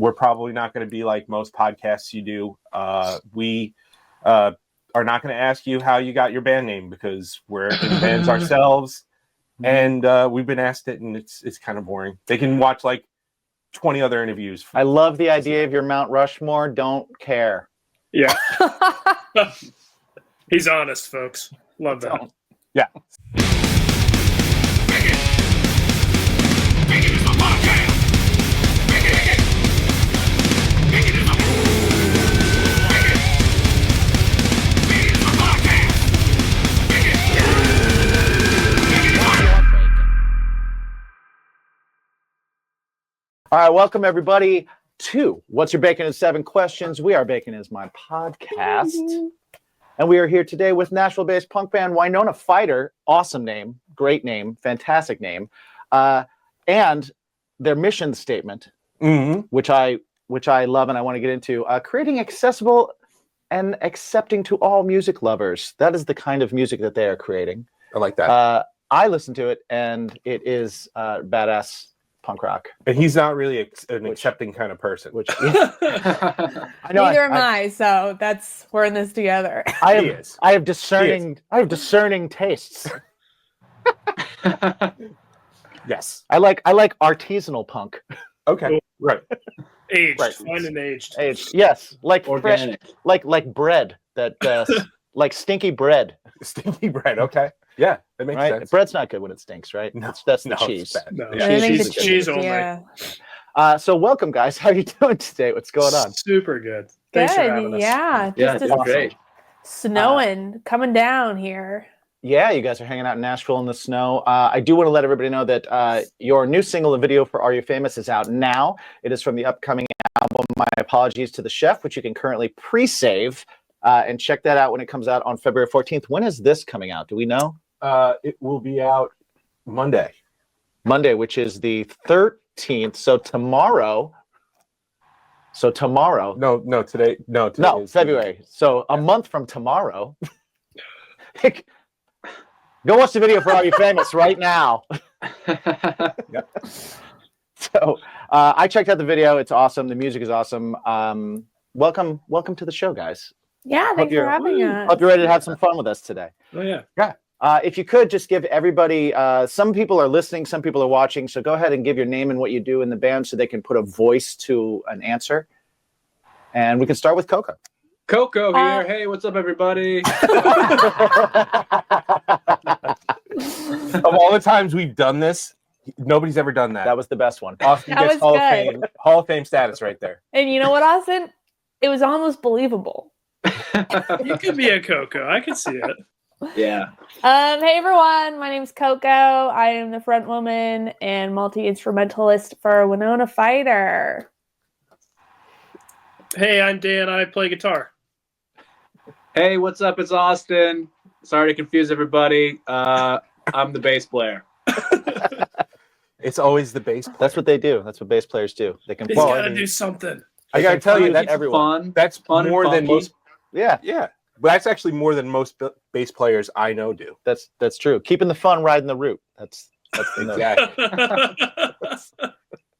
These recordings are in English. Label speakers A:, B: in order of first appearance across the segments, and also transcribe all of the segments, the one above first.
A: we're probably not going to be like most podcasts you do. We are not going to ask you how you got your band name because we're in bands ourselves, and we've been asked it, and it's kind of boring. They can watch like 20 other interviews.
B: I love the idea of your Mount Rushmore. Don't care.
C: Yeah. He's honest, folks. Love that.
A: Yeah.
B: All right, welcome everybody to What's Your Bacon in 7 Questions. We are Bacon is My Podcast. And we are here today with Nashville-based punk band Winona Fighter. Awesome name, great name, fantastic name. And their mission statement, which I love and I want to get into, creating accessible and accepting to all music lovers. That is the kind of music that they are creating.
A: I like that.
B: I listen to it and it is badass punk rock.
A: And he's not really an accepting kind of person.
B: Which I know.
D: Neither am I. So we're in this together.
B: I have discerning tastes.
A: Yes.
B: I like artisanal punk.
A: Okay. Right.
C: Aged.
A: Right.
C: Fine and aged.
B: Aged. Yes. Like
E: organic.
B: Fresh, like bread that like stinky bread.
A: Stinky bread. Okay. Yeah, that makes sense.
B: Bread's not good when it stinks, right?
A: No,
B: that's the cheese.
C: No,
D: Cheese
C: only.
D: Yeah.
B: So welcome, guys. How are you doing today? What's going on?
C: Super good. Thanks for having us.
D: Yeah.
E: Yeah,
D: Just
E: it's great.
D: snowing, coming down here.
B: Yeah, you guys are hanging out in Nashville in the snow. I do want to let everybody know that your new single and video for Are You Famous is out now. It is from the upcoming album My Apologies to the Chef, which you can currently pre-save and check that out when it comes out on February 14th. When is this coming out? Do we know?
A: It will be out Monday,
B: which is the 13th. So tomorrow.
A: No, today. No,
B: February. So a month from tomorrow. Go watch the video for Are You Famous right now.
A: Yep.
B: So I checked out the video. It's awesome. The music is awesome. Welcome to the show, guys.
D: Yeah, thanks for having us.
B: Hope you're ready to have some fun with us today.
C: Oh, yeah.
A: Yeah.
B: If you could just give everybody, some people are listening, some people are watching, so go ahead and give your name and what you do in the band so they can put a voice to an answer. And we can start with Coco.
E: Coco here. Hey, what's up, everybody?
A: Of all the times we've done this, nobody's ever done that.
B: That was the best one.
A: Austin
D: That
A: gets
D: was
A: Hall of Fame status right there.
D: And you know what, Austin? It was almost believable.
C: You could be a Coco. I can see it.
E: Yeah.
D: Hey everyone, my name's Coco. I am the front woman and multi-instrumentalist for Winona Fighter.
C: Hey, I'm Dan. I play guitar.
E: Hey, what's up? It's Austin. Sorry to confuse everybody. I'm the bass player.
A: It's always the bass player.
B: That's what they do. That's what bass players do. They can
C: He's got to do something.
A: I got to tell you,
B: that
A: that
B: everyone.
A: that's
E: Fun and
A: more than
E: funky.
A: most.
B: Yeah.
A: Yeah. But that's actually more than most bass players I know do.
B: That's true. Keeping the fun, riding the route. That's the
A: Exactly.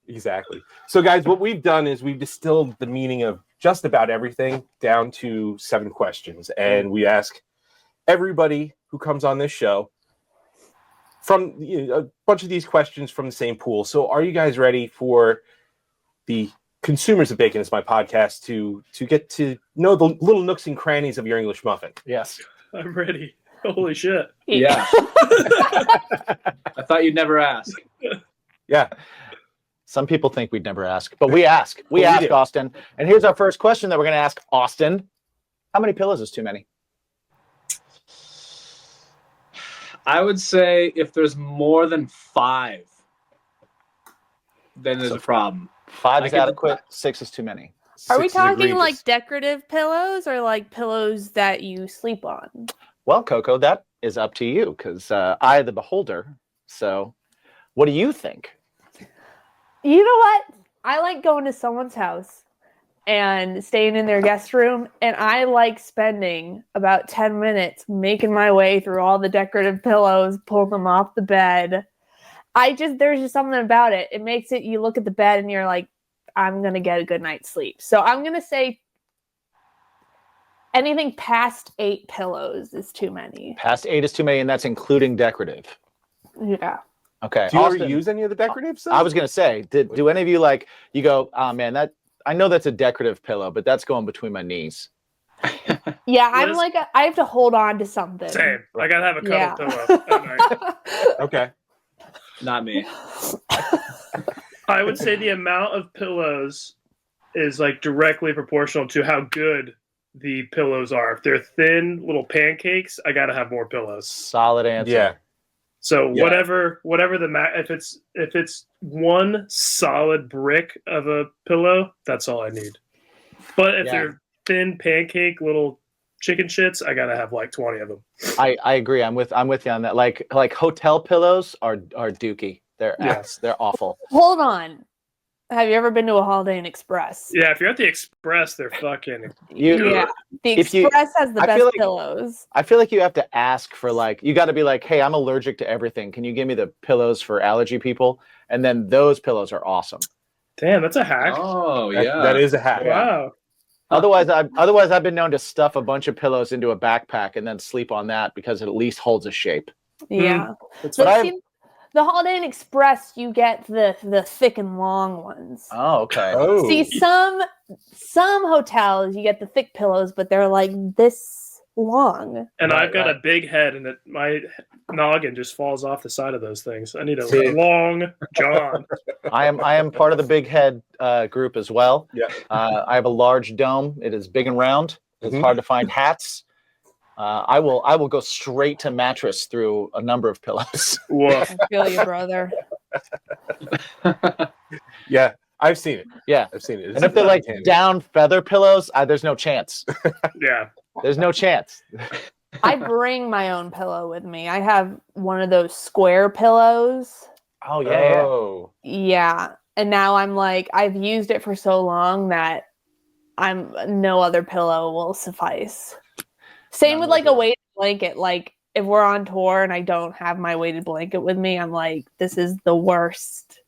A: Exactly. So, guys, what we've done is we've distilled the meaning of just about everything down to 7 questions. And we ask everybody who comes on this show from a bunch of these questions from the same pool. So are you guys ready for the consumers of Bacon is My Podcast to get to know the little nooks and crannies of your English muffin?
B: Yes.
C: I'm ready. Holy shit.
E: Yeah. I thought you'd never ask.
A: Yeah.
B: Some people think we'd never ask, but we ask. We ask,
A: do.
B: Austin. And here's our first question that we're going to ask Austin. How many pillows is too many?
E: I would say if there's more than 5, then there's a problem.
B: 5 is adequate. 6 is too many.
D: Are we
A: 6 is
D: talking
A: egregious.
D: like decorative pillows or like pillows that you sleep on?
B: Well, Coco, that is up to you because I, the beholder. So what do you think?
D: You know what? I like going to someone's house and staying in their guest room, and I like spending about 10 minutes making my way through all the decorative pillows, pulling them off the bed. There's just something about it. It makes it, you look at the bed and you're like, I'm gonna get a good night's sleep. So I'm gonna say anything past 8 pillows is too many.
B: Past 8 is too many, and that's including decorative.
D: Yeah.
B: Okay.
A: Do you ever
B: Austin,
A: use any of the decorative stuff?
B: I was gonna say, do any of you like you go, oh man, that I know that's a decorative pillow, but that's going between my knees.
D: Yeah,
C: What
D: I'm
C: is-
D: like I have to hold on to something.
C: Same. I gotta have a cuddle
D: Yeah.
C: pillow at night.
A: Okay.
E: Not me.
C: I would say the amount of pillows is like directly proportional to how good the pillows are. If they're thin little pancakes, I gotta have more pillows.
B: Solid answer.
A: Yeah.
C: So
A: Yeah.
C: whatever if it's one solid brick of a pillow, that's all I need. But if
B: Yeah.
C: they're thin pancake little chicken shits, I gotta have like 20 of them.
B: I agree. I'm with you on that. Like hotel pillows are dookie. They're
C: Yeah.
B: they're awful.
D: Hold on. Have you ever been to a Holiday Inn Express?
C: Yeah, if you're at the Express, they're fucking
D: Yeah. The
B: if you-
D: Express has the
B: I feel
D: best
B: like-
D: pillows.
B: I feel like you have to ask for you got to be like, hey, I'm allergic to everything. Can you give me the pillows for allergy people? And then those pillows are awesome.
C: damn, that's a hack.
E: Oh
A: That-
E: yeah.
A: that is a hack.
C: Wow.
B: Otherwise, I've been known to stuff a bunch of pillows into a backpack and then sleep on that because it at least holds a shape.
D: Yeah.
C: That's
D: But
B: But
D: see, the Holiday Inn Express, you get the thick and long ones.
B: Oh, okay.
A: Oh.
D: See, some hotels you get the thick pillows, but they're like this long.
C: And
B: Right,
C: I've got
B: right.
C: a big head, and my noggin just falls off the side of those things. I need a
A: See.
C: long john.
B: I am part of the big head group as well.
A: Yeah.
B: I have a large dome. It is big and round. It's
A: Mhm.
B: hard to find hats. I will go straight to mattress through a number of pillows.
C: Woof.
D: I feel you, brother.
A: Yeah. I've seen it.
B: Yeah.
A: I've seen it.
B: And if they're like
A: It's
B: down feather pillows, there's no chance.
C: Yeah.
B: There's no chance.
D: I bring my own pillow with me. I have one of those square pillows.
B: Oh yeah.
A: Oh.
D: Yeah. And now I'm like, I've used it for so long that no other pillow will suffice. Same
B: None
D: with
B: will
D: like
B: do
D: a
B: it.
D: weighted blanket. Like if we're on tour and I don't have my weighted blanket with me, I'm like, this is the worst.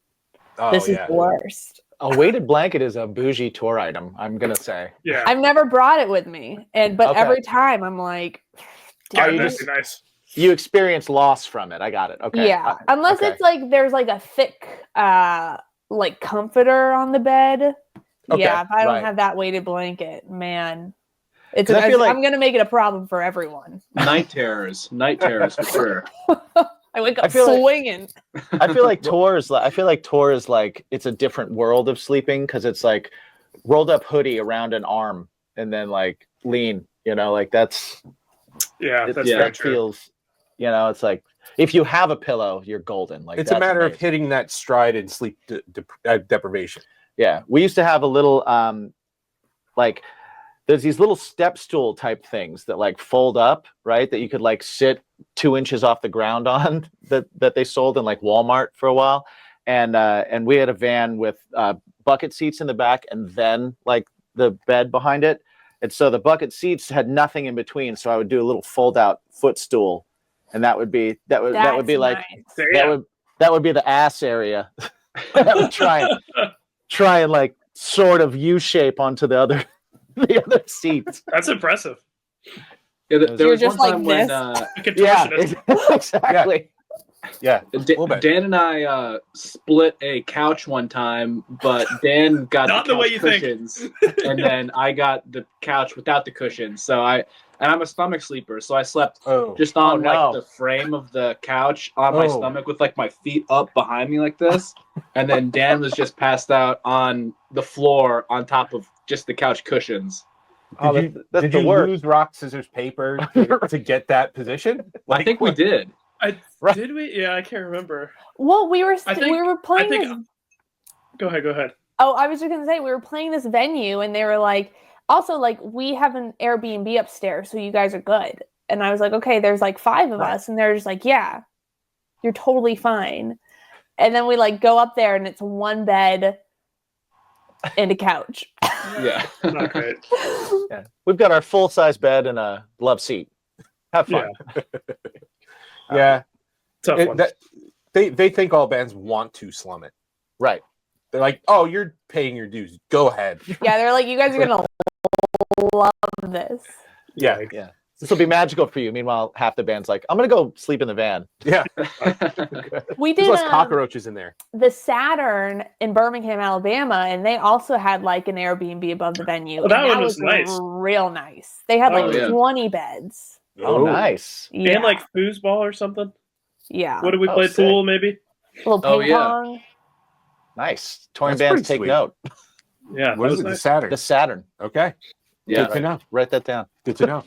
A: Oh,
D: This is
A: yeah.
D: the worst.
B: A weighted blanket is a bougie tour item, I'm gonna say.
C: Yeah.
D: I've never brought it with me. But
B: Okay.
D: every time I'm like,
C: Yeah,
B: you
C: that'd
B: just-
C: be nice.
B: You experience loss from it. I got it. Okay.
D: yeah. Unless
B: okay.
D: it's like there's like a thick like comforter on the bed.
A: Okay,
D: Yeah, if I don't
B: right.
D: have that weighted blanket, man. It's
B: 'Cause I feel like-
D: I'm gonna make it a problem for everyone.
E: Night terrors for sure.
D: I wake
B: I
D: up
B: feel like-
D: swinging.
B: I feel like tour is like it's a different world of sleeping because it's like rolled up hoodie around an arm and then like lean, like that's
C: Yeah,
B: it,
C: that's
E: yeah,
C: very
B: that
C: true.
B: feels, it's like if you have a pillow, you're golden. Like
A: It's a
B: that's
A: matter of
B: amazing.
A: hitting that stride and sleep deprivation.
B: Yeah, we used to have a little like there's these little step stool type things that like fold up, right? That you could like sit 2 inches off the ground on that they sold in like Walmart for a while, and we had a van with bucket seats in the back and then like the bed behind it, and so the bucket seats had nothing in between. So I would do a little fold out footstool, and that would be that would be like
D: nice.
B: that would be the ass area. I would try and like sort of U-shape onto the other seats.
C: That's impressive.
E: Yeah, there
D: You're
E: was
D: just
E: one
D: like
E: time when
C: A
B: Yeah,
C: contortionist.
B: exactly.
A: Yeah. little bit.
E: Dan and I split a couch one time, but Dan got
C: Not
E: the
C: the way
E: couch
C: you think.
E: cushions, and then I got the couch without the cushions. So I'm a stomach sleeper, so I slept
A: Oh.
E: just on
B: Oh, no.
E: like the frame of the couch on my
A: Oh.
E: stomach with like my feet up behind me like this, and then Dan was just passed out on the floor on top of just the couch cushions.
B: Oh,
A: Did you,
B: that's
A: did
B: the
A: you
B: worst.
A: lose rock, scissors, paper to get that position?
E: I think we did.
B: Right.
C: Did we? Yeah, I can't remember.
D: Well, we were
C: I think-
D: we were playing
C: think-
D: this.
C: Go ahead.
D: Oh, I was just gonna say we were playing this venue, and they were like, also like we have an Airbnb upstairs, so you guys are good. And I was like, okay, there's like 5 of
B: Right.
D: us, and they're just like, yeah, you're totally fine. And then we like go up there, and it's one bed and a couch.
E: Yeah.
C: Not great.
B: Yeah. We've got our full-size bed and a love seat. Have fun.
A: Yeah.
C: Tough one.
A: They think all bands want to slum it.
B: Right.
A: They're like, "Oh, you're paying your dues. Go ahead."
D: Yeah, they're like, you guys are gonna love this.
A: Yeah,
B: Yeah. This will be magical for you. Meanwhile, half the band's like, I'm gonna go sleep in the van.
A: yeah.
D: We
A: There's
D: did
A: less cockroaches in there.
D: the Saturn in Birmingham, Alabama, and they also had like an Airbnb above the venue.
C: Oh, that
D: and
C: one was nice.
D: real nice. They had like
E: Oh, yeah.
D: 20 beds.
B: Oh, nice.
D: Yeah,
C: And like foosball or something.
D: yeah,
C: What did we
B: Oh,
C: play?
B: sick.
C: Pool maybe?
D: little ping
E: Oh, yeah.
D: pong.
B: Nice. Touring
A: That's
B: bands,
A: pretty
B: take
A: sweet.
B: note.
C: Yeah.
A: What
C: that
A: is it?
C: was
A: The
C: nice.
A: Saturn.
B: The Saturn.
A: Okay.
E: Yeah.
A: Good to know.
B: Write that down.
A: Good to know.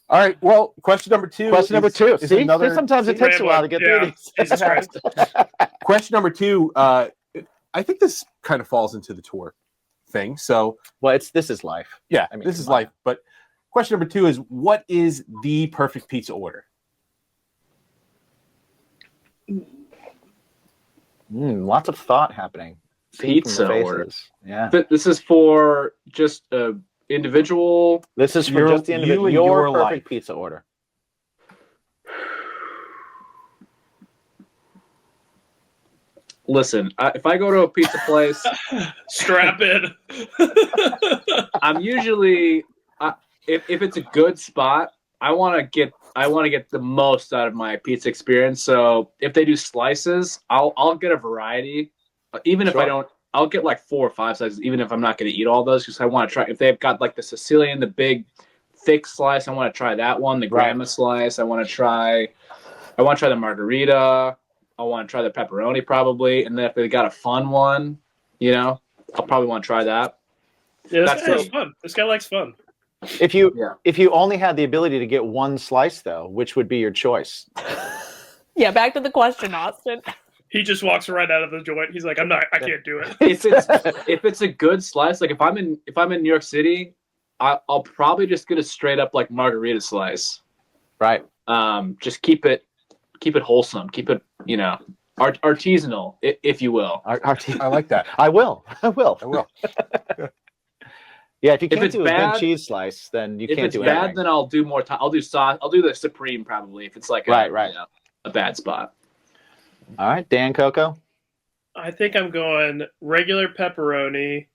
A: All right. Well, question number two.
B: Question number two.
A: is
B: See,
A: another.
B: sometimes it takes a while to get through these.
C: Jesus Christ.
A: Question number two. I think this kind of falls into the tour thing. So
B: Well, this is life.
A: yeah,
B: I mean,
A: this is
B: come on.
A: life. But question number two is, what is the perfect pizza order?
B: Lots of thought happening. See from the
E: Pizza order.
B: faces. Yeah.
E: But this is for just individual.
B: This is for
A: Your-
B: just the
A: you
B: individual.
A: and
B: Your
A: your
B: perfect
A: life.
B: pizza order.
E: Listen, if I go to a pizza place,
C: Strap in.
E: I'm usually if it's a good spot, I want to get the most out of my pizza experience. So if they do slices, I'll get a variety. Even if I
B: Sure.
E: don't, I'll get like 4 or 5 slices. Even if I'm not going to eat all those, because I want to try. If they've got like the Sicilian, the big thick slice, I want to try that one. The
B: Right.
E: grandma slice, I want to try the margarita. I want to try the pepperoni probably, and then if they got a fun one, I'll probably want to try that.
C: Yeah, this
E: That's
C: guy has
E: it.
C: fun. This guy likes fun.
B: If you
E: Yeah.
B: if you only had the ability to get one slice, though, which would be your choice?
D: Yeah, back to the question, Austin.
C: He just walks right out of the joint. He's like, I can't do it.
E: If it's a good slice, like if I'm in New York City, I'll probably just get a straight up like margarita slice.
B: Right.
E: Just keep it wholesome, keep it artisanal, if you will.
A: I like that.
B: I will.
A: I will.
B: Yeah, if you can't
E: it's
B: do a
E: bad-
B: good cheese slice, then you
E: If
B: can't
E: it's
B: do
E: bad,
B: anything.
E: then I'll do more time. I'll do sauce. I'll do the supreme probably if it's like
B: Right.
E: a bad spot.
B: All right, Dan, Coco.
C: I think I'm going regular pepperoni.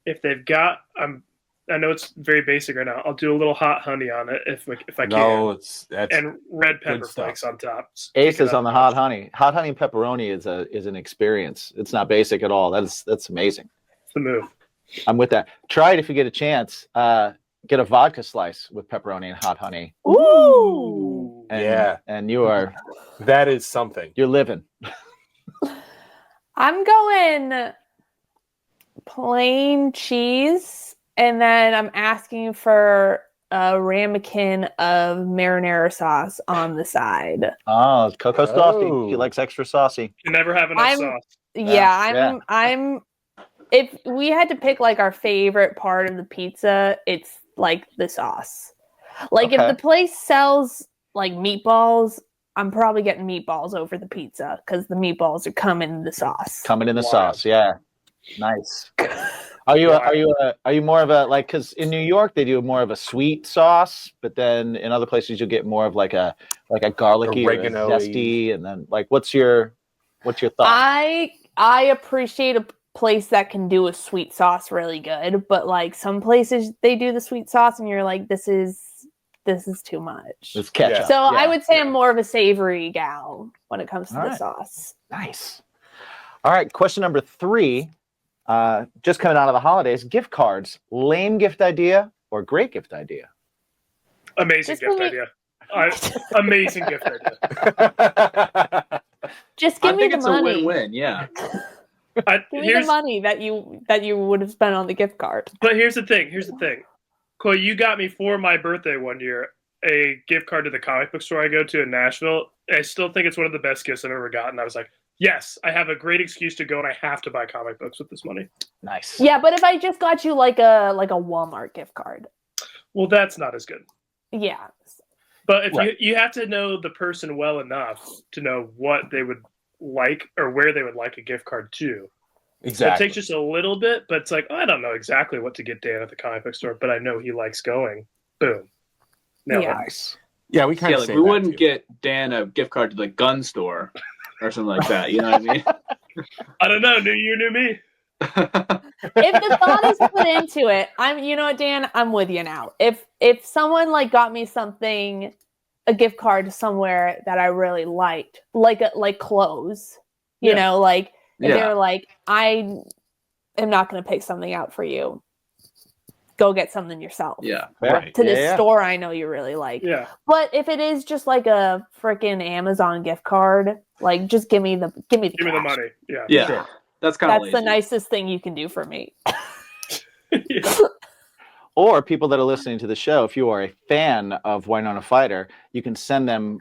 C: If they've got, I know it's very basic right now. I'll do a little hot honey on it if I
A: No,
C: can,
A: that's
C: and red pepper
A: stuff.
C: flakes on top.
B: Aces on the hot honey. Hot honey and pepperoni is an experience. It's not basic at all. That's amazing.
C: It's the move.
B: I'm with that. Try it if you get a chance. Get a vodka slice with pepperoni and hot honey.
D: Ooh.
B: And,
A: Yeah.
B: And you're
A: that is something.
B: living.
D: I'm going plain cheese, and then I'm asking for a ramekin of marinara sauce on the side.
B: Oh, Coco saucy.
A: Oh.
B: He likes extra saucy.
C: You never have enough
D: I'm-
C: sauce.
D: Yeah, I'm if we had to pick like our favorite part of the pizza, it's like the sauce. Like
B: Okay.
D: if the place sells like meatballs, I'm probably getting meatballs over the pizza because the meatballs are coming in the sauce.
B: Coming in the
C: Wild.
B: sauce. Yeah. Nice. Are you more of a like, because in New York they do more of a sweet sauce, but then in other places you'll get more of like a garlicky or a
A: Oregano-y.
B: zesty, and then like what's your thought?
D: I appreciate a place that can do a sweet sauce really good, but like some places they do the sweet sauce and you're like, this is too much.
B: It's ketchup.
D: So
B: Yeah.
D: I would say I'm more of a savory gal when it comes to
B: All
D: the
B: right.
D: sauce.
B: Nice. All right, question number 3. Just coming out of the holidays, gift cards. Lame gift idea or great gift idea?
C: Amazing
D: Just
C: gift
D: give me-
C: idea. Amazing gift idea.
D: Just give
E: I
D: me
E: think
D: the
E: it's
D: money.
E: a win-win. Yeah.
D: Give me the money that you would have spent on the gift card.
C: But here's the thing. Chloe, you got me for my birthday one year a gift card to the comic book store I go to in Nashville. I still think it's one of the best gifts I've ever gotten. I was like, yes, I have a great excuse to go and I have to buy comic books with this money.
B: Nice.
D: Yeah, but if I just got you like a Walmart gift card,
C: Well, that's not as good.
D: yeah,
C: But if
A: Right.
C: you have to know the person well enough to know what they would like or where they would like a gift card to.
A: Exactly.
C: It takes just a little bit, but it's like, I don't know exactly what to get Dan at the comic book store, but I know he likes going. Boom. Nailed
D: Yeah.
C: it.
B: Nice.
A: Yeah, we kind
E: Yeah,
A: of
E: like
A: say
E: we
A: that
E: wouldn't
A: too.
E: get Dan a gift card to the gun store or something like that. You know what I mean?
C: I don't know. New year, new me.
D: If the thought is put into it, you know what, Dan, I'm with you now. If someone like got me something, a gift card somewhere that I really liked, like clothes, you know, like if they were like, I am not going to pick something out for you. Go get something yourself.
E: Yeah.
B: Right.
D: To this store I know you really like.
C: Yeah.
D: But if it is just like a freaking Amazon gift card, like just give me the
C: Give me the
D: cash.
C: money. Yeah.
E: Yeah.
B: Sure.
E: That's kind of
D: That's the nicest thing you can do for me.
C: Yeah.
B: Or people that are listening to the show, if you are a fan of Winona Fighter, you can send them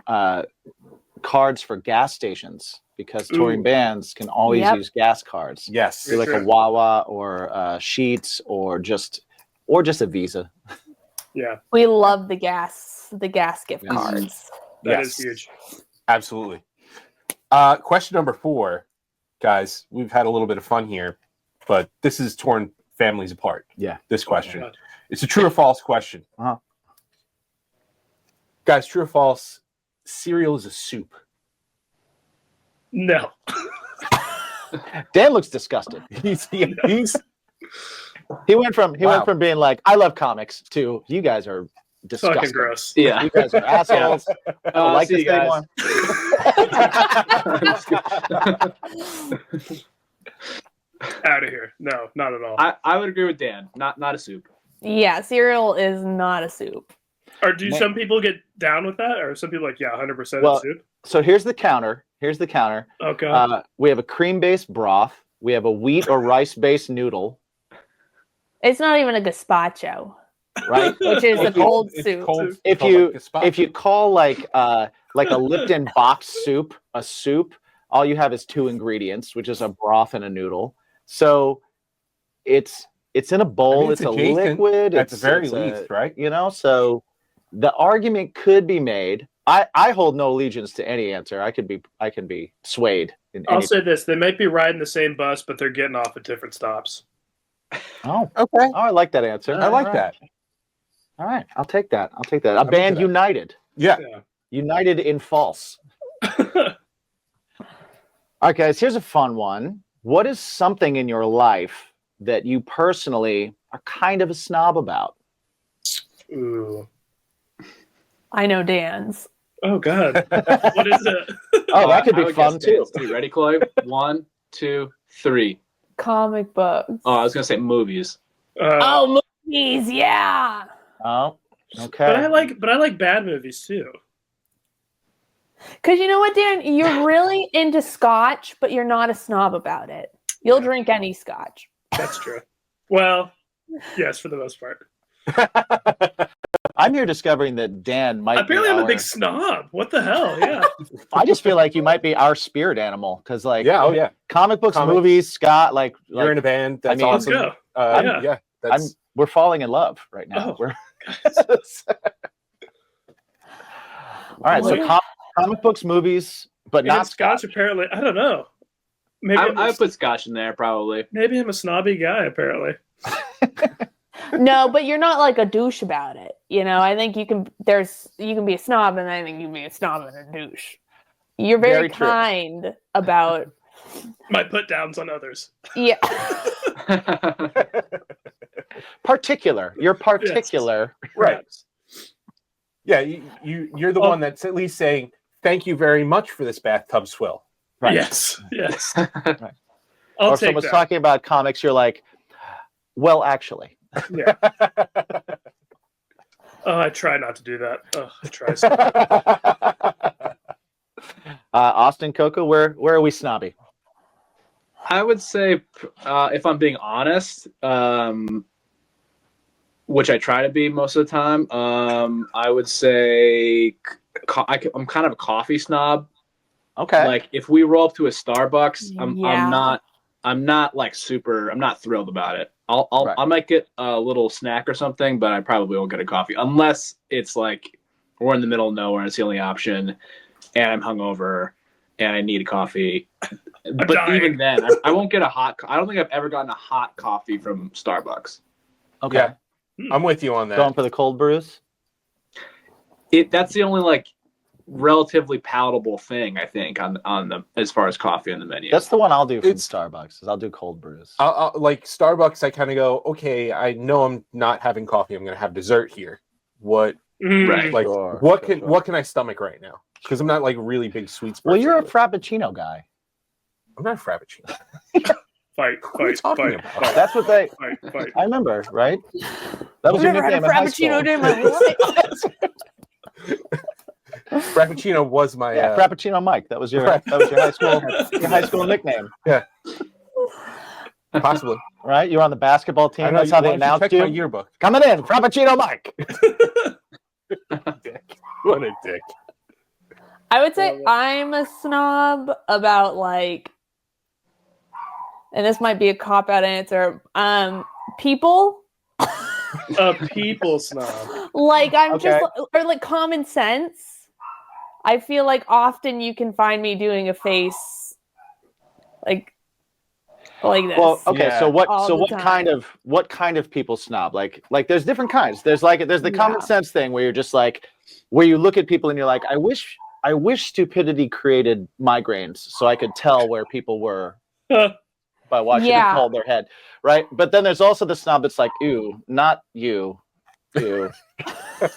B: cards for gas stations because touring
C: Ooh.
B: bands can always
D: Yep.
B: use gas cards.
A: Yes.
B: Do like a
C: Sure.
B: Wawa or Sheets or just a Visa.
C: Yeah.
D: We love the gas gift
B: Yes.
D: cards.
C: That is huge.
A: Absolutely. Question number 4, guys. We've had a little bit of fun here, but this has torn families apart.
B: Yeah.
A: This question.
C: God.
A: It's a true or false question.
B: Uh-huh.
A: Guys, true or false? Cereal is a soup.
C: No.
B: Dan looks disgusted. He went from being like, I love comics to you guys are disgusting.
C: Fucking gross.
E: Yeah.
B: You guys are assholes. I don't like
E: see
B: this
E: you guys.
B: anymore.
C: Out of here. No, not at all.
E: I would agree with Dan. Not a soup.
D: Yeah, cereal is not a soup.
C: Or do
B: Man.
C: some people get down with that? Or some people like, yeah, 100%
B: Well,
C: it's soup?
B: So here's the counter.
C: Oh, God.
B: We have a cream-based broth. We have a wheat or rice-based noodle,
D: It's not even a gazpacho,
B: right?
D: which is a
A: It's
D: cold
A: it's
D: soup.
A: cold-
B: If
A: called
B: you
A: like a spot.
B: if you call like a Lipton box soup a soup, all you have is 2 ingredients, which is a broth and a noodle. So it's in a bowl.
A: I mean,
B: it's
A: it's
B: a
A: adjacent,
B: liquid.
A: at the
B: It's
A: very
B: it's
A: least, right?
B: You know, so the argument could be made. I hold no allegiance to any answer. I can be swayed in
C: I'll
B: any.
C: say this. They might be riding the same bus, but they're getting off at different stops.
B: Oh,
A: Okay.
B: I like that answer.
A: I like
B: All right.
A: that.
B: All right, I'll take that. A
A: into
B: band
A: that.
B: united.
A: Yeah.
B: United in false. All right, guys, here's a fun one. What is something in your life that you personally are kind of a snob about?
C: Ooh.
D: I know Dan's.
C: Oh, God. What is it?
B: Oh, that could
E: I
B: be
E: would
B: fun
E: guess
B: too.
E: dance, too. Ready, Chloe? 1, 2, 3.
D: Comic books.
E: Oh, I was gonna say movies.
D: Oh, movies, yeah.
B: Oh, okay.
C: But I like bad movies too.
D: Because you know what, Dan? You're really into scotch, but you're not a snob about it. You'll drink any scotch.
C: That's true. Well, yes, for the most part.
B: I'm here discovering that Dan might.
C: Apparently,
B: be
C: I'm a
B: our-
C: big snob. What the hell? Yeah.
B: I just feel like you might be our spirit animal because, like,
A: Yeah. Oh, yeah.
B: comic books,
A: Comics.
B: movies, Scott, like
A: You're in a band. That's
B: I mean,
C: Let's
A: awesome.
C: go.
A: Yeah.
C: Yeah.
A: That's
B: we're falling in love right now.
C: Oh.
B: We're all right. So comic books, movies, but
C: And
B: not
C: scotch. Apparently, I don't know. Maybe
E: I would put scotch in there probably.
C: maybe I'm a snobby guy. Apparently.
D: No, but you're not like a douche about it. You know, I think you can be a snob, and I think you can be a snob and a douche. You're very,
B: Very true.
D: kind about
C: My put downs on others.
D: yeah.
B: particular. You're particular.
A: right.
C: Perhaps.
A: Yeah. You're the
C: Oh.
A: one that's at least saying thank you very much for this bathtub swill.
B: Right.
C: Yes. Yes.
B: Right.
C: I'll
B: Or if
C: take
B: someone's
C: that.
B: talking about comics, you're like, well, actually.
C: Yeah. Oh, I try not to do that. Oh, I try. So
B: Austin, Coco, where are we snobby?
E: I would say, if I'm being honest, which I try to be most of the time, I would say I'm kind of a coffee snob.
B: Okay.
E: Like if we roll up to a Starbucks,
D: Yeah.
E: I'm not like super. I'm not thrilled about it.
B: Right.
E: I might get a little snack or something, but I probably won't get a coffee unless it's like we're in the middle of nowhere and it's the only option, and I'm hungover and I need a coffee. But
C: dying.
E: even then, I won't get a hot. I don't think I've ever gotten a hot coffee from Starbucks.
B: okay.
A: Yeah. I'm with you on that.
B: Going for the cold brews.
E: That's the only like relatively palatable thing, I think, on the as far as coffee on the menu.
B: That's the one I'll do from
A: It's-
B: Starbucks. Is I'll do cold brews.
A: I'll, like Starbucks, I kind of go, okay, I know I'm not having coffee. I'm going to have dessert here. What
E: Right.
A: like
B: Sure,
A: what
B: sure,
A: can
B: sure.
A: what can I stomach right now? Because I'm not like really big sweets.
B: Well,
A: person.
B: you're a Frappuccino guy.
A: I'm not a Frappuccino.
C: Fight,
A: What are you
C: fight,
A: talking
C: fight,
A: about?
C: fight,
B: That's what they.
C: fight, fight.
B: I remember, right? That was
D: I've
B: your
D: never had a
B: nickname in high
D: frappuccino
B: school.
D: day in my life.
A: Frappuccino was my
B: Yeah, Frappuccino Mike. That was your high school nickname,
A: possibly.
B: right? You were on the basketball team.
A: I know,
B: That's how
A: why
B: they
A: don't you
B: announced
A: check
B: you.
A: my yearbook.
B: Coming in, Frappuccino Mike.
A: Dick. What a dick.
D: I would say I'm a snob about like, and this might be a cop-out answer. People.
C: A people snob.
D: Like I'm
B: Okay.
D: just or like common sense. I feel like often you can find me doing a face like this.
B: Well, okay.
A: Yeah.
B: So
D: All
B: what
D: the
B: kind of people snob? Like there's different kinds. There's the common
D: Yeah.
B: sense thing where you're just like, where you look at people and you're like, I wish stupidity created migraines so I could tell where people were by watching them
D: Yeah.
B: hold their head, right? But then there's also the snob that's like, ew, not you, ew.
D: Okay,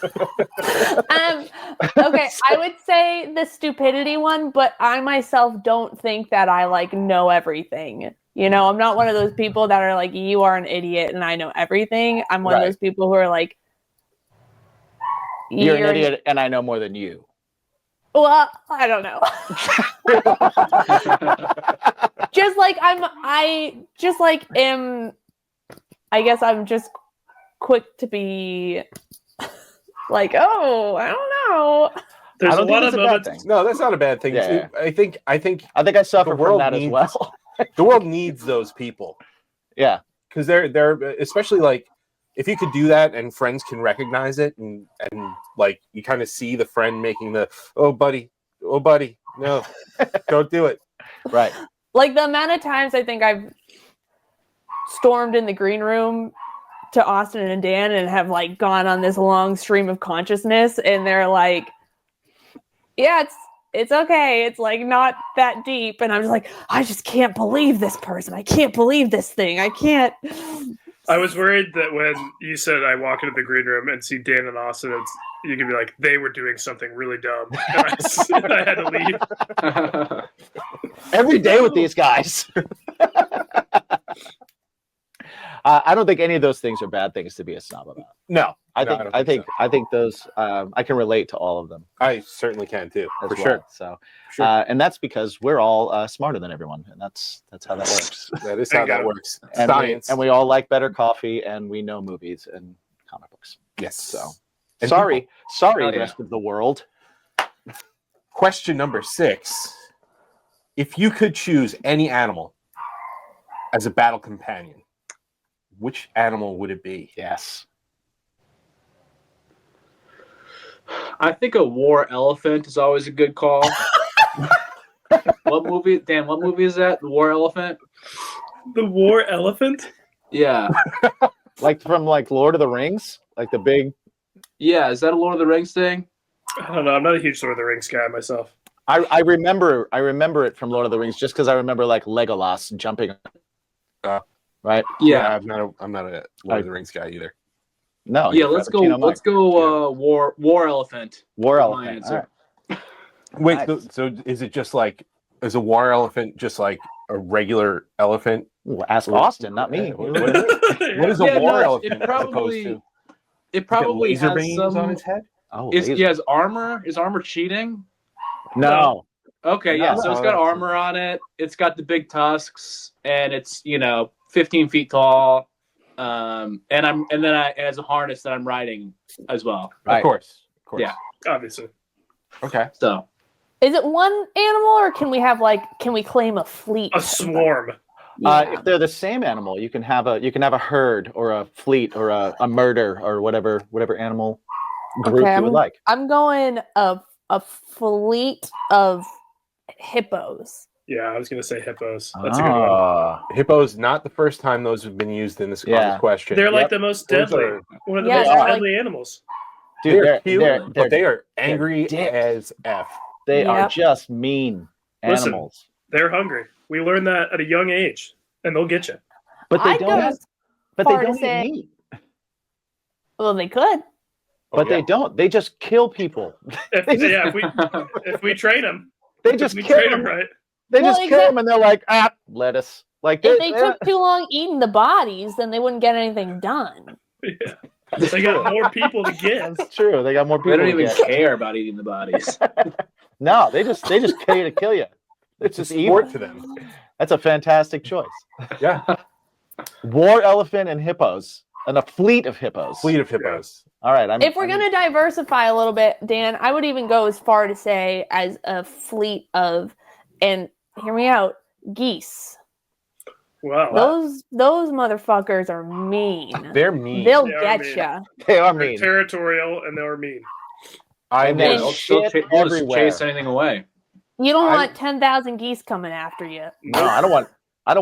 D: I would say the stupidity one, but I myself don't think that I like know everything. You know, I'm not one of those people that are like, you are an idiot and I know everything. I'm one of
B: Right.
D: those people who are like,
B: You're an idiot and I know more than you.
D: Well, I don't know. Just like I guess I'm just quick to be like, oh, I don't know.
C: There's
B: I
C: a
B: don't
C: lot
B: think
C: of
B: it's a bad
C: moments.
B: thing.
A: No, that's not a bad thing.
B: Yeah.
A: I think
B: I think I suffer
A: The
B: from
A: world
B: that as
A: needs-
B: well.
A: the world needs those people
B: Yeah.
A: because they're especially like if you could do that and friends can recognize it and like you kind of see the friend making the oh buddy, no, don't do it.
B: Right.
D: Like the amount of times I think I've stormed in the green room to Austin and Dan and have like gone on this long stream of consciousness and they're like, yeah, it's okay. It's like not that deep. And I'm just like, I just can't believe this person. I can't believe this thing. I can't.
C: I was worried that when you said I walk into the green room and see Dan and Austin, you could be like, they were doing something really dumb. And I had to leave.
B: Every day with these guys. I don't think any of those things are bad things to be a snob about.
A: No,
B: I
A: no,
B: think
A: don't
B: I think
A: so.
B: I think those I can relate to all of them
A: I certainly can too,
B: as
A: for
B: well.
A: sure.
B: So
A: Sure.
B: and that's because we're all smarter than everyone, and that's how that works.
A: That is how that
C: Bingo.
A: works.
B: And
A: Science.
B: we all like better coffee, and we know movies and comic books.
A: yes.
B: So
A: And
B: sorry,
A: people.
B: sorry,
E: Hell yeah.
B: rest of the world.
A: Question number 6: if you could choose any animal as a battle companion, which animal would it be?
B: Yes.
E: I think a war elephant is always a good call. What movie, Dan? What movie is that? The War Elephant?
C: The war elephant?
E: Yeah,
B: Like from Lord of the Rings, like the big.
E: yeah. Is that a Lord of the Rings thing?
C: I don't know. I'm not a huge Lord of the Rings guy myself.
B: I remember it from Lord of the Rings just because I remember like Legolas jumping. Right?
E: Yeah,
A: I'm not a Lord of the Rings guy either.
B: No.
E: yeah.
B: you're
E: Let's go.
B: Frappuccino Mike.
E: Let's go. War Elephant.
B: War
E: My
B: elephant.
E: answer.
B: All right.
A: Wait,
B: Nice.
A: so is it just like is a war elephant just like a regular elephant?
B: Ooh, ask Austin, not me.
A: What is a
E: Yeah,
A: war
E: no,
A: elephant
E: it
A: as opposed
E: probably
A: to
E: it probably
A: laser
E: has
A: beams
E: some.
A: on its head?
B: Oh,
E: Is
B: laser.
E: he has armor? Is armor cheating?
B: No.
E: Okay, yeah.
B: No.
E: So it's got armor on it. It's got the big tusks, and it's 15 feet tall. And then it has a harness that I'm riding as well.
B: Right.
A: Of course.
E: Yeah.
C: Obviously.
A: Okay.
E: So
D: Is it one animal or can we claim a fleet?
C: A swarm.
D: Yeah.
B: If they're the same animal, you can have a herd or a fleet or a murder or whatever animal group
D: Okay,
B: you would like.
D: I'm going a fleet of hippos.
C: Yeah, I was going to say hippos. That's a good one.
B: Ah.
A: Hippo's not the first time those have been used in this, on
B: Yeah.
A: this question.
C: They're like
B: Yep.
C: the most
A: Those
C: deadly.
A: are-
C: One of the
D: Yeah,
C: most
D: they're
C: deadly animals.
B: Dude,
A: they're cute,
B: they're
A: but they are angry
B: dicks.
A: as F.
B: They are
D: Yep.
B: just mean
C: Listen.
B: animals.
C: They're hungry. We learned that at a young age, and they'll get you.
B: But they
D: I'd go
B: don't.
D: as
B: But they
D: far to
B: don't eat
D: say-
B: meat.
D: Well, they could.
B: But they don't. They just kill people.
C: If we train them,
B: They just
C: if we
B: kill
C: train
B: them.
C: them right.
B: They
D: Well,
B: just kill them, and they're like, lettuce. Like
D: If they took too long eating the bodies, then they wouldn't get anything done.
C: Yeah. They got more people to get.
B: That's true. They got more people.
E: They don't
B: to
E: even
B: get.
E: care about eating the bodies.
B: No, they just kill you to kill you.
A: It's a
B: just
A: sport
B: evil.
A: to them.
B: That's a fantastic choice.
A: Yeah,
B: War elephant and hippos, and a fleet of hippos.
A: fleet of hippos.
B: All right.
D: If we're going to diversify a little bit, Dan, I would even go as far to say as a fleet of, and hear me out, geese.
C: Wow.
D: Those motherfuckers are mean.
A: They're mean.
D: They'll
C: They are
D: get
C: mean.
D: ya.
B: they are
C: They're
B: mean.
C: territorial and they're mean.
A: I
B: And they
A: will.
B: shit
E: They'll just
B: everywhere.
E: chase anything away.
D: You don't
A: I-
D: want 10,000 geese coming after you.
B: No, I don't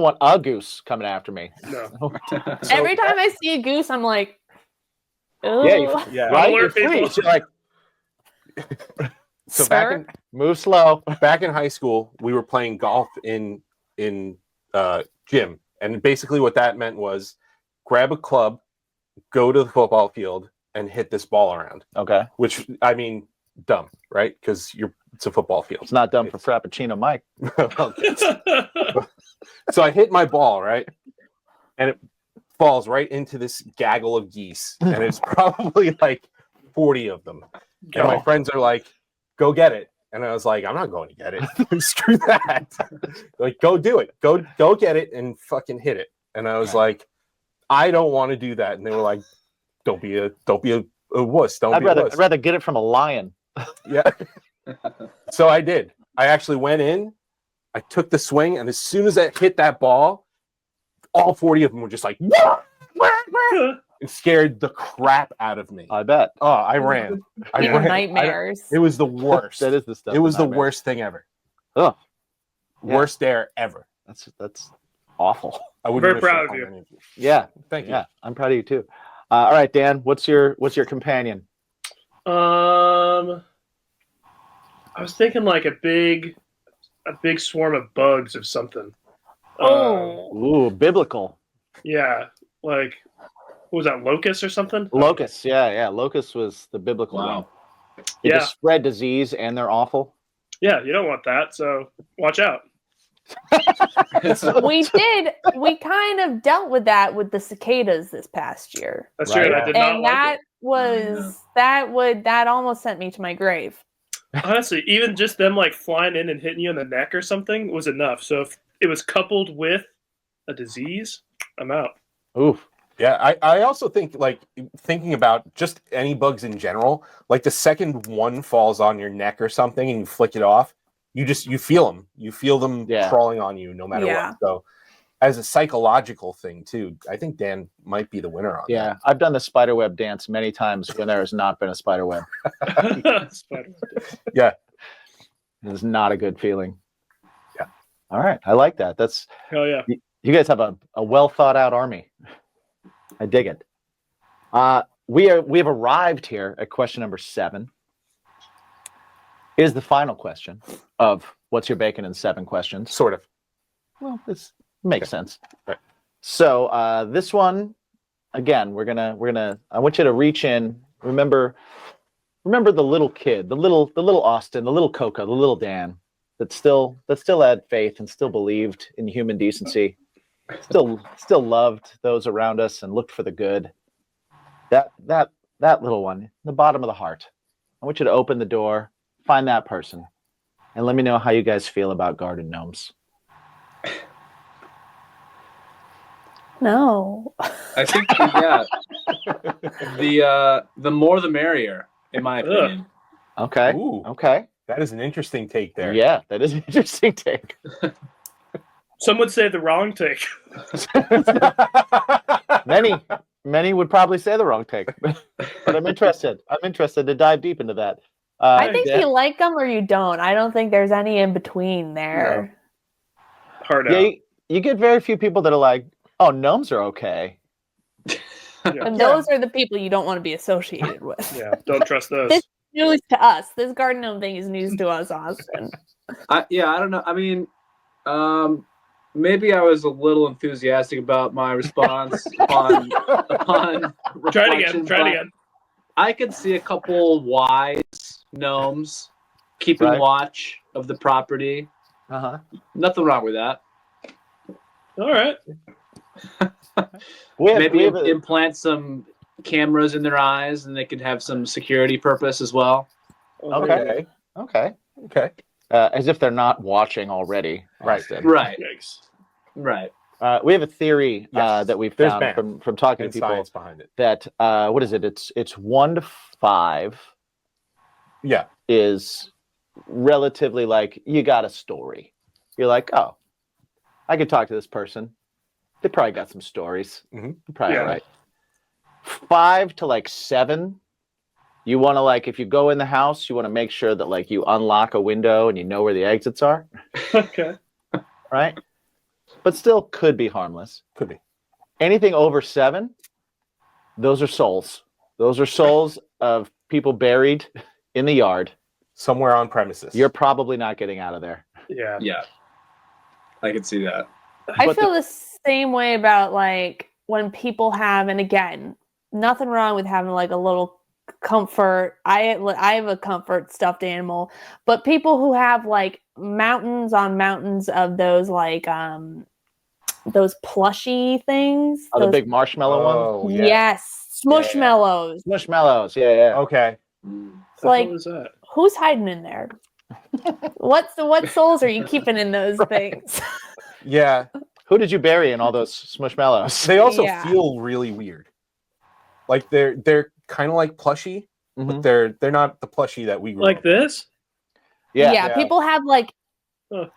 B: want a goose coming after me.
C: No.
D: Every time I see a goose, I'm like, oh,
B: Yeah,
A: Yeah.
B: right?
C: Alert
B: You
C: people.
B: freeze. You're like,
A: So
D: sir.
B: move slow.
A: back in high school, we were playing golf in gym, and basically what that meant was grab a club, go to the football field, and hit this ball around.
B: Okay.
A: Which I mean, dumb, right? Because it's a football field.
B: It's not done for Frappuccino Mike.
A: Okay. So I hit my ball, right, and it falls right into this gaggle of geese, and it's probably like 40 of them. And my friends are like, "Go get it," and I was like, "I'm not going to get it. Screw that. Like, go do it. Go get it and fucking hit it." And I was like, "I don't want to do that." And they were like, "Don't be a wuss. Don't
B: I'd
A: be a wuss."
B: rather get it from a lion.
A: Yeah. So I did. I actually went in, I took the swing, and as soon as I hit that ball, all 40 of them were just like, it scared the crap out of me.
B: I bet.
A: Oh, I ran. I
D: Your
A: ran.
D: nightmares.
A: It was the worst.
B: That is the stuff.
A: It was the
B: nightmares.
A: worst thing ever.
B: Oh, yeah.
A: Worst dare ever.
B: That's awful.
A: I would
C: Very proud of you.
B: Yeah.
A: Thank you.
B: Yeah. I'm proud of you too. All right, Dan. What's your companion?
C: I was thinking like a big swarm of bugs or something.
D: Oh,
B: Ooh, biblical.
C: Yeah, like what was that, locust or something?
B: Locusts. Yeah. Locust was the biblical one.
E: Wow.
B: They
C: Yeah.
B: just spread disease and they're awful.
C: Yeah, you don't want that, so watch out.
D: we did. We kind of dealt with that with the cicadas this past year,
C: That's
B: Right.
C: true. I did not
D: and
C: like
D: that
C: it.
D: was that almost sent me to my grave.
C: Honestly, even just them like flying in and hitting you in the neck or something was enough. So if it was coupled with a disease, I'm out.
B: Oof.
A: Yeah, I also think, like, thinking about just any bugs in general, like the second one falls on your neck or something and you flick it off, you feel them. You feel them
B: Yeah.
A: crawling on you no matter
D: Yeah.
A: what. So as a psychological thing too, I think Dan might be the winner on
B: Yeah. I've done the spiderweb dance many times when there has not been a spiderweb.
C: Spider.
A: Yeah.
B: It's not a good feeling.
A: Yeah.
B: All right. I like that. That's
C: Hell yeah.
B: you guys have a well thought out army. I dig it. We have arrived here at question number 7. It is the final question of what's your bacon in 7 questions.
A: that. Sort of.
B: Well, this makes sense.
A: Right.
B: So this one, again, we're gonna. I want you to reach in. Remember the little kid, the little Austin, the little Coco, the little Dan that still had faith and still believed in human decency, still loved those around us and looked for the good. That little one, the bottom of the heart. I want you to open the door, find that person, and let me know how you guys feel about garden gnomes.
D: No.
E: I think the more the merrier, in my opinion.
B: Okay.
A: Ooh,
B: Okay.
A: that is an interesting take there.
B: Yeah, that is an interesting take.
C: Some would say the wrong take.
B: Many would probably say the wrong take, but I'm interested. I'm interested to dive deep into that.
D: I think
B: Dan?
D: you like them or you don't. I don't think there's any in between there.
C: Hard
B: Yeah,
C: out.
B: you get very few people that are like, "Oh, gnomes are okay."
C: Yeah.
D: And those are the people you don't want to be associated with.
C: Yeah, don't trust those.
D: This is news to us. This garden gnome thing is news to us, Austin.
E: I don't know. I mean, maybe I was a little enthusiastic about my response upon
C: Try it
E: reflection,
C: again. Try it
E: but
C: again.
E: I could see a couple wise gnomes keeping
B: Right.
E: watch of the property.
B: Uh-huh.
E: Nothing wrong with that.
C: All right.
E: Maybe implant some cameras in their eyes, and they could have some security purpose as well.
B: Okay. Okay.
A: Okay.
B: As if they're not watching already.
A: Right.
B: Austin.
E: Right.
C: Yikes.
E: Right.
B: We have a theory
A: Yes.
B: that we've
A: There's
B: found from talking
A: And
B: to people
A: science behind it.
B: that what is it? It's 1 to 5
A: Yeah.
B: is relatively like you got a story. You're like, oh, I could talk to this person. They probably got some stories.
A: Mhm.
B: Probably
C: Yeah.
B: right. 5 to like 7, you want to like if you go in the house, you want to make sure that like you unlock a window and you know where the exits are,
C: Okay.
B: right? But still could be harmless.
A: Could be.
B: Anything over 7, those are souls. Those are souls of people buried in the yard.
A: Somewhere on premises.
B: You're probably not getting out of there.
C: Yeah.
E: Yeah. I can see that.
D: I
B: But
D: feel the same way about like when people have, and again, nothing wrong with having like a little comfort. I have a comfort stuffed animal, but people who have like mountains on mountains of those like those plushy things.
B: Oh, the
D: those-
B: big marshmallow one?
A: Oh, yeah.
D: Yes, smushmallows.
B: Smushmallows. Yeah, yeah.
A: Okay.
D: It's like,
C: What was that?
D: who's hiding in there? What souls are you keeping in those things?
A: Yeah.
B: Who did you bury in all those smushmallows?
A: They also
D: Yeah.
A: feel really weird. Like they're kind of like plushy,
B: Mhm.
A: but they're not the plushie that we grew
C: Like
A: up
C: this?
B: Yeah.
A: Yeah.
D: People have like
C: Huh.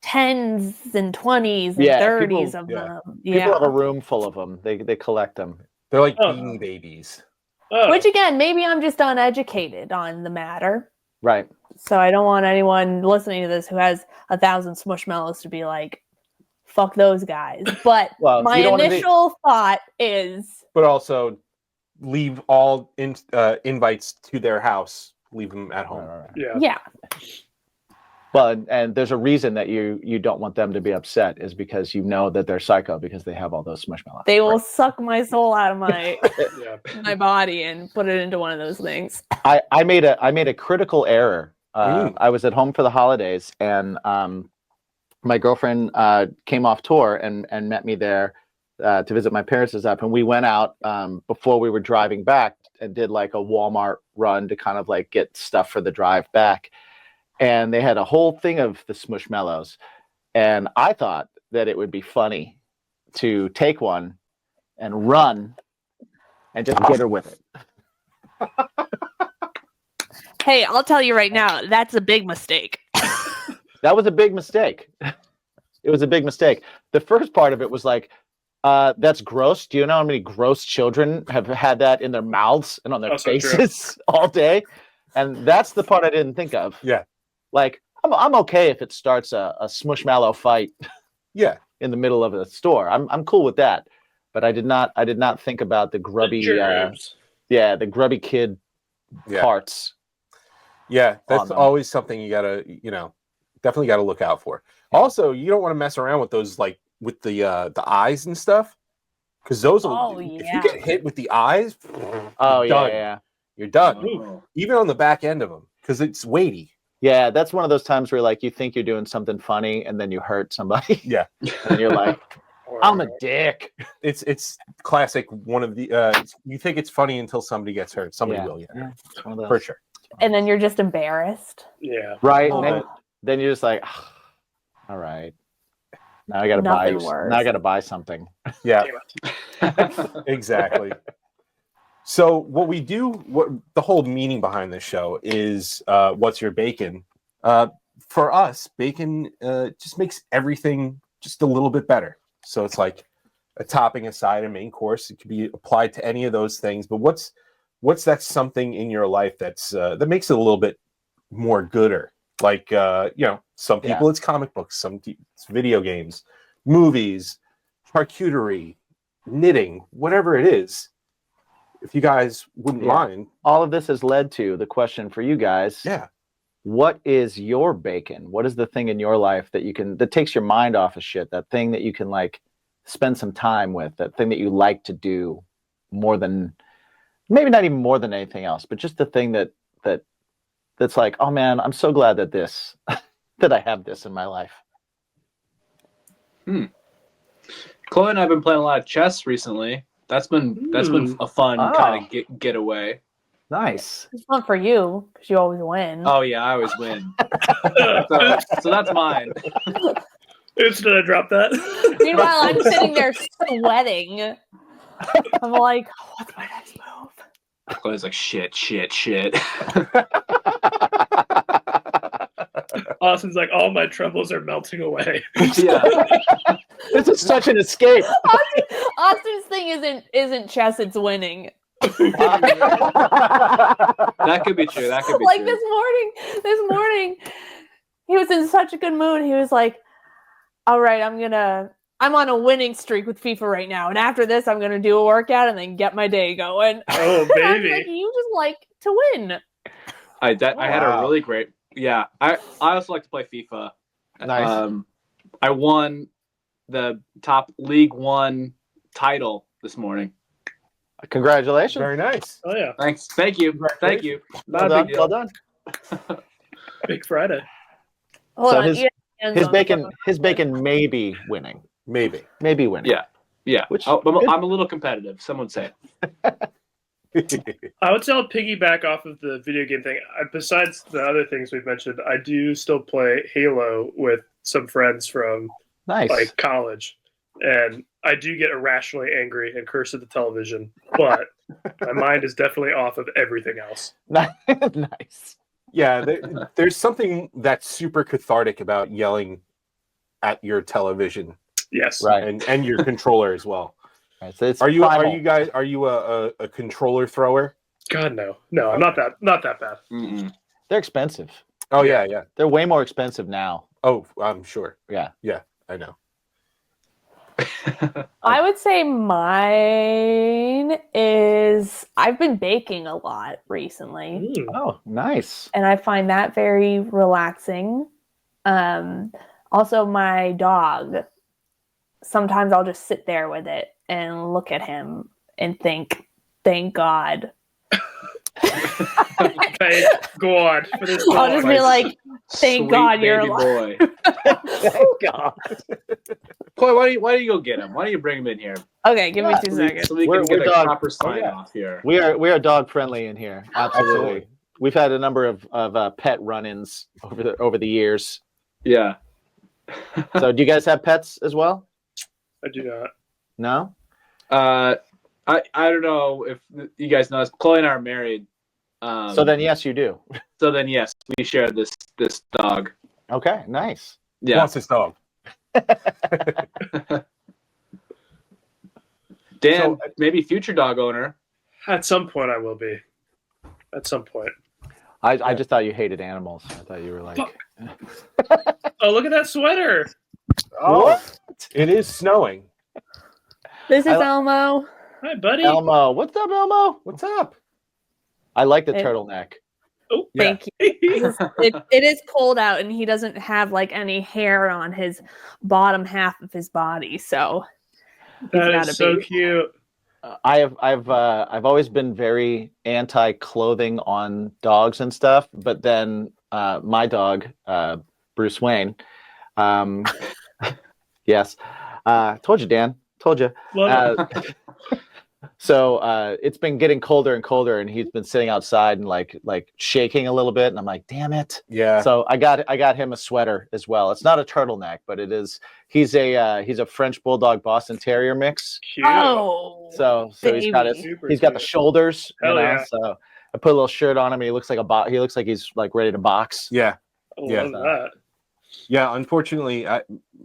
D: 10s and 20s and
B: Yeah,
D: 30s
B: people-
D: of
A: yeah.
D: them.
B: People
D: Yeah.
B: have a room full of them. They collect them.
A: They're like
C: Oh.
A: beanie babies.
C: Oh.
D: Which again, maybe I'm just uneducated on the matter.
B: Right.
D: So I don't want anyone listening to this who has 1,000 smushmallows to be like, fuck those guys. But
B: Well,
D: my
B: you don't wanna be-
D: initial thought is
A: But also leave all invites to their house. Leave them at home.
B: Right.
C: Yeah.
D: yeah.
B: Well, and there's a reason that you don't want them to be upset is because you know that they're psycho because they have all those smushmallows.
D: They will suck my soul out of my
C: Yeah.
D: my body and put it into one of those things.
B: I made a critical error.
A: Mm.
B: I was at home for the holidays, and my girlfriend came off tour and met me there to visit my parents and stuff. And we went out before we were driving back and did like a Walmart run to kind of like get stuff for the drive back. And they had a whole thing of the smushmallows, and I thought that it would be funny to take one and run and just get her with it.
D: Hey, I'll tell you right now, that's a big mistake.
B: That was a big mistake. It was a big mistake. The first part of it was like, that's gross. Do you know how many gross children have had that in their mouths and on their
C: Also true.
B: faces all day? And that's the part I didn't think of.
A: Yeah.
B: Like, I'm okay if it starts a smushmallow fight
A: Yeah.
B: in the middle of a store. I'm cool with that. But I did not think about the grubby,
C: Germs.
B: the grubby kid
A: Yeah.
B: parts.
A: Yeah. That's
B: on them.
A: always something you gotta, definitely gotta look out for. Also, you don't want to mess around with those like with the eyes and stuff. Because those will,
D: Oh,
A: if you
D: yeah.
A: get hit with the eyes,
B: Oh
A: you're
B: yeah,
A: done.
B: yeah.
A: You're done.
E: Oh.
A: Even on the back end of them, because it's weighty.
B: Yeah, that's one of those times where like you think you're doing something funny and then you hurt somebody.
A: Yeah.
B: And you're like, I'm a dick.
A: It's classic. One of the you think it's funny until somebody gets hurt. Somebody
B: Yeah.
A: will get hurt
B: Yeah, it's one of those.
A: for sure.
D: And then you're just embarrassed.
C: Yeah.
B: Right.
D: Oh.
B: And then you're just like, all right. Now I gotta
D: Nothing
B: buy
D: worse.
B: now I gotta buy something.
A: Yeah, exactly. So what we do, what the whole meaning behind this show is, what's your bacon? For us, bacon just makes everything just a little bit better. So it's like a topping, a side, a main course. It could be applied to any of those things. But what's that something in your life that's that makes it a little bit more gooder? Like some people it's comic books, some it's video games, movies, charcuterie, knitting, whatever it is. if you guys wouldn't
B: Yeah.
A: mind.
B: All of this has led to the question for you guys.
A: Yeah.
B: What is your bacon? What is the thing in your life that takes your mind off of shit? That thing that you can like spend some time with, that thing that you like to do more than, maybe not even more than anything else, but just the thing that's like, oh man, I'm so glad that that I have this in my life.
E: Chloe and I have been playing a lot of chess recently. That's been a fun kind of getaway.
B: Nice.
D: It's fun for you because you always win.
E: Oh yeah, I always win. so that's mine.
C: Oops, did I drop that?
D: Meanwhile, I'm sitting there sweating. I'm like, what's my next move?
E: Chloe's like shit.
C: Austin's like, all my troubles are melting away.
E: Yeah.
B: This is such an escape.
D: Austin's thing isn't chess, it's winning.
E: That could be true. That could be
D: Like
E: true.
D: this morning, he was in such a good mood. He was like, all right, I'm on a winning streak with FIFA right now. And after this, I'm going to do a workout and then get my day going.
C: Oh,
D: And I was
C: baby.
D: like, you just like to win.
E: I had a
A: Wow.
E: really great. Yeah, I also like to play FIFA.
B: Nice.
E: I won the top League One title this morning.
B: Congratulations.
A: Very nice.
C: Oh, yeah.
E: Thanks. Thank you. Thank you.
B: Well
E: Not a
B: done.
E: big
B: Well
E: deal.
B: done.
C: Big Friday.
D: Hold
B: So
D: on.
B: his-
D: you have
B: His
D: hands on-
B: bacon may be winning.
A: Maybe.
B: Maybe winning.
E: Yeah. Yeah.
B: Which-
E: I'm a little competitive. Some would say.
C: I would say I'll piggyback off of the video game thing. Besides the other things we've mentioned, I do still play Halo with some friends from
B: Nice.
C: like college, and I do get irrationally angry and curse at the television, but my mind is definitely off of everything else.
B: Nice.
A: Yeah, there's something that's super cathartic about yelling at your television
C: Yes.
B: Right.
A: and your controller as well.
B: Right. So it's
A: Are you
B: primal.
A: a controller thrower?
C: God, no. No, I'm not that bad.
E: Mm-mm.
B: They're expensive.
A: Oh yeah.
B: They're way more expensive now.
A: Oh, I'm sure.
B: Yeah.
A: I know.
D: I would say mine is I've been baking a lot recently.
B: Oh, nice.
D: And I find that very relaxing. Also, my dog, sometimes I'll just sit there with it and look at him and think, thank God.
C: Thank God for this.
D: I'll just be like, thank
E: Sweet
D: God you're
E: baby
D: alive.
E: boy.
B: Thank God.
E: Chloe, why do you go get him? Why don't you bring him in here?
D: Okay, give me 2 seconds.
E: So we
B: We're
E: can get a
B: dog-
E: proper sign
B: yeah.
E: off here.
B: We are dog friendly in here. Absolutely. We've had a number of pet run-ins over the years.
E: Yeah.
B: So, do you guys have pets as well?
C: I do not.
B: No.
E: I don't know if you guys know this. Chloe and I are married.
B: So then, yes, you do.
E: So then, yes, we share this dog.
B: Okay. Nice.
A: Who
E: Yeah.
A: wants this dog?
E: Dan, maybe future dog owner.
C: At some point, I will be. At some point.
B: I just thought you hated animals. I thought you were like,
C: Oh, look at that sweater.
A: Oh, it is snowing.
D: This is
B: I li-
D: Elmo.
C: Hi, buddy.
B: Elmo. What's up, Elmo?
A: What's up?
B: I like the
D: Hey.
B: turtleneck.
C: Oh,
A: Yeah.
D: Thank you. It is cold out, and he doesn't have like any hair on his bottom half of his body, so
C: that
D: gotta
C: is so
D: be.
C: cute.
B: I've always been very anti clothing on dogs and stuff, but then my dog Bruce Wayne, yes, told you, Dan, told you.
C: Love it.
B: So it's been getting colder and colder, and he's been sitting outside and like shaking a little bit, and I'm like, damn it.
A: Yeah.
B: So I got him a sweater as well. It's not a turtleneck, but it is. He's a French Bulldog Boston Terrier mix.
C: Cute.
D: oh,
B: So he's got
D: baby.
C: Super
B: he's got the
C: cute.
B: shoulders.
C: Hell yeah.
B: So I put a little shirt on him. And he looks like he looks like he's like ready to box.
A: Yeah.
C: I
A: Yeah.
C: love that.
A: Yeah. Unfortunately,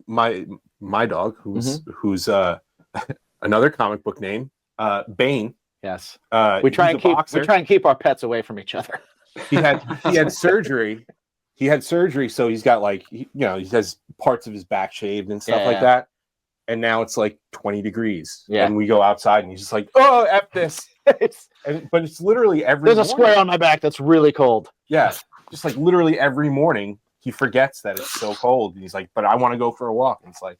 A: my dog, who's another comic book name, Bane.
B: Yes.
A: We
B: We try and keep our pets away from each other.
A: He had surgery. He had surgery, so he's got like he has parts of his back shaved and stuff like
B: Yeah.
A: that. and now it's like 20 degrees.
B: Yeah.
A: And we go outside and he's just like, oh, F this. But it's literally every
B: There's a
A: morning.
B: square on my back that's really cold.
A: Yeah. Just like literally every morning he forgets that it's so cold. And he's like, but I want to go for a walk. And it's like,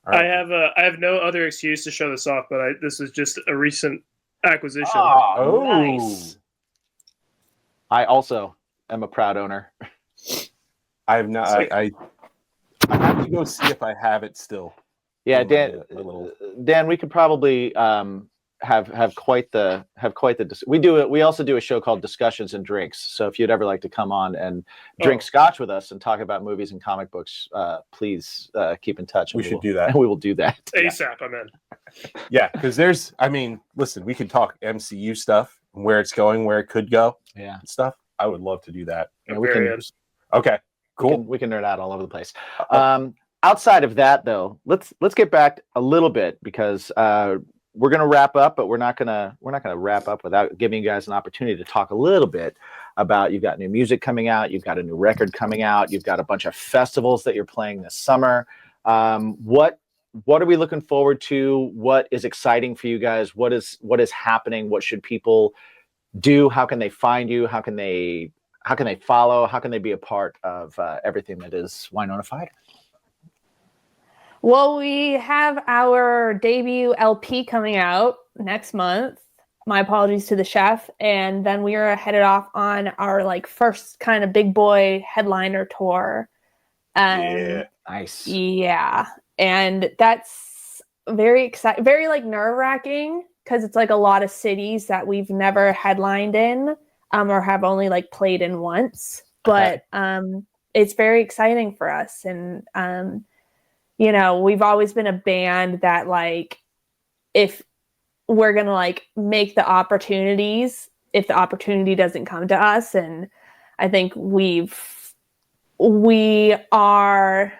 A: all right.
C: I have no other excuse to show this off, but this is just a recent acquisition.
B: Oh,
A: nice.
B: I also am a proud owner.
A: I have not. I have to go see if I have it still.
B: Yeah,
A: in
B: Dan.
A: my little...
B: Dan, we could probably have quite the we do it. We also do a show called Discussions and Drinks. So if you'd ever like to come on and drink scotch with us and talk about movies and comic books, please keep in touch.
A: We should do that.
B: And we will do that
C: ASAP. I'm in.
A: Yeah, because listen, we can talk MCU stuff, where it's going, where it could go,
B: and
A: stuff. I would love to do that.
B: Yeah, we can.
A: Okay, cool.
B: We can nerd out all over the place. Outside of that, though, let's get back a little bit because we're going to wrap up, but we're not going to wrap up without giving you guys an opportunity to talk a little bit about, you've got new music coming out, you've got a new record coming out, you've got a bunch of festivals that you're playing this summer. What are we looking forward to? What is exciting for you guys? What is happening? What should people do? How can they find you? How can they follow? How can they be a part of everything that is Winona Fighter?
D: Well, we have our debut LP coming out next month. My apologies to the chef. And then we are headed off on our first kind of big boy headliner tour.
A: Yeah,
B: nice.
D: Yeah. And that's very exciting, very nerve-wracking because it's a lot of cities that we've never headlined in or have only played in once. But it's very exciting for us. And we've always been a band that if we're going to make the opportunities, if the opportunity doesn't come to us. And I think we are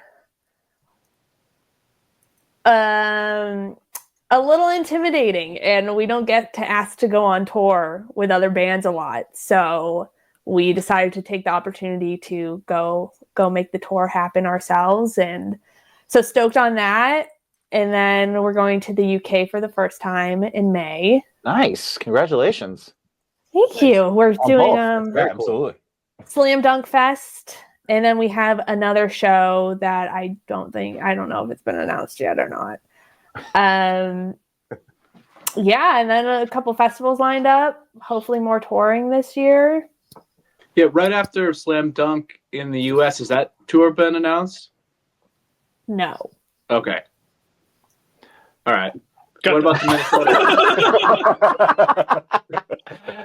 D: a little intimidating and we don't get to ask to go on tour with other bands a lot. So we decided to take the opportunity to go make the tour happen ourselves. And so stoked on that. And then we're going to the UK for the first time in May.
B: Nice. Congratulations.
D: Thank you. We're doing
A: yeah, absolutely.
D: Slam Dunk Fest. And then we have another show that I don't know if it's been announced yet or not. Yeah, and then a couple festivals lined up. Hopefully more touring this year.
E: Yeah, right after Slam Dunk in the US, has that tour been announced?
D: No.
E: Okay. All right. What about the Minnesota?